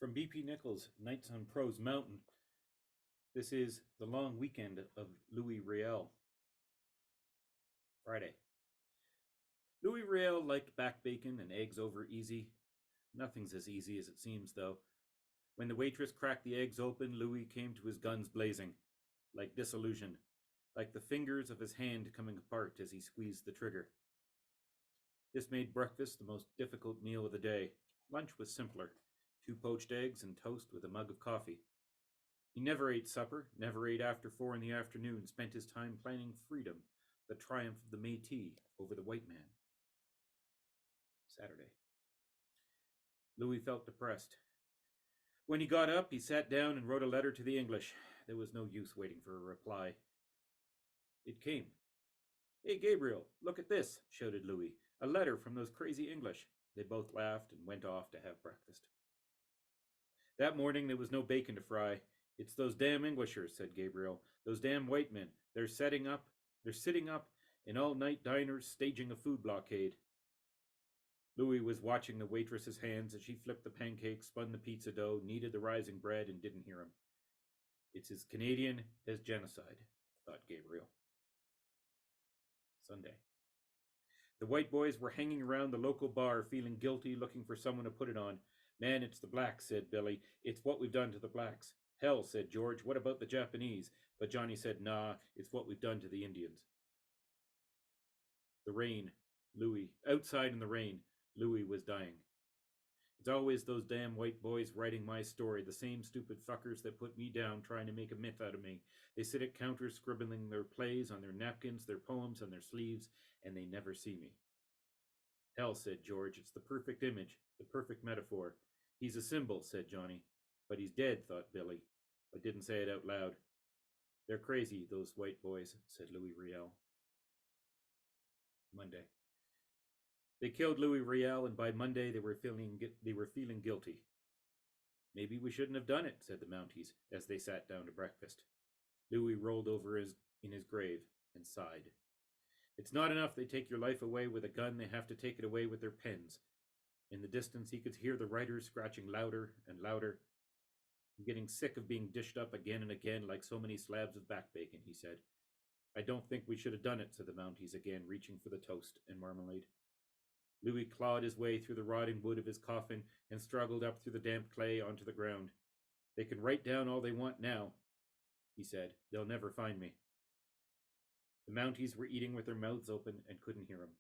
From B.P. Nichols' Nights on Prose Mountain, this is the long weekend of Louis Riel. Friday. Louis Riel liked back bacon and eggs over easy. Nothing's as easy as it seems, though. When the waitress cracked the eggs open, Louis came to his guns blazing, like disillusion, like the fingers of his hand coming apart as he squeezed the trigger. This made breakfast the most difficult meal of the day. Lunch was simpler. 2 poached eggs and toast with a mug of coffee. He never ate supper, never ate after 4 in the afternoon, spent his time planning freedom, the triumph of the Métis over the white man. Saturday. Louis felt depressed. When he got up, he sat down and wrote a letter to the English. There was no use waiting for a reply. It came. "Hey, Gabriel, look at this," shouted Louis. "A letter from those crazy English." They both laughed and went off to have breakfast. That morning there was no bacon to fry. "It's those damn Englishers," said Gabriel. "Those damn white men. They're sitting up in all-night diners staging a food blockade." Louis was watching the waitress's hands as she flipped the pancakes, spun the pizza dough, kneaded the rising bread, and didn't hear him. It's as Canadian as genocide, thought Gabriel. Sunday. The white boys were hanging around the local bar, feeling guilty, looking for someone to put it on. "Man, it's the blacks," said Billy. "It's what we've done to the blacks." "Hell," said George. "What about the Japanese?" But Johnny said, "Nah, it's what we've done to the Indians." The rain. Outside in the rain, Louis was dying. "It's always those damn white boys writing my story, the same stupid fuckers that put me down, trying to make a myth out of me. They sit at counters scribbling their plays on their napkins, their poems on their sleeves, and they never see me." "Hell," said George. "It's the perfect image, the perfect metaphor." "He's a symbol," said Johnny. "But he's dead," thought Billy, but didn't say it out loud. "They're crazy, those white boys," said Louis Riel. Monday. They killed Louis Riel, and by Monday they were feeling guilty. "Maybe we shouldn't have done it," said the Mounties as they sat down to breakfast. Louis rolled over in his grave and sighed. "It's not enough they take your life away with a gun, they have to take it away with their pens." In the distance he could hear the writers scratching louder and louder. "I'm getting sick of being dished up again and again like so many slabs of back bacon," he said. "I don't think we should have done it," said the Mounties again, reaching for the toast and marmalade. Louis clawed his way through the rotting wood of his coffin and struggled up through the damp clay onto the ground. "They can write down all they want now," he said. "They'll never find me." The Mounties were eating with their mouths open and couldn't hear him.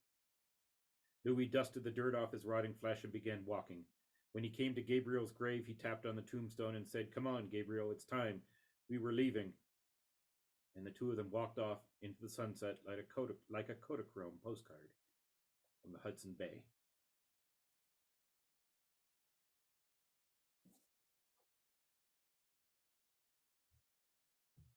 Louis dusted the dirt off his rotting flesh and began walking. When he came to Gabriel's grave, he tapped on the tombstone and said, "Come on, Gabriel, it's time. We were leaving." And the two of them walked off into the sunset like a Kodachrome postcard from the Hudson Bay.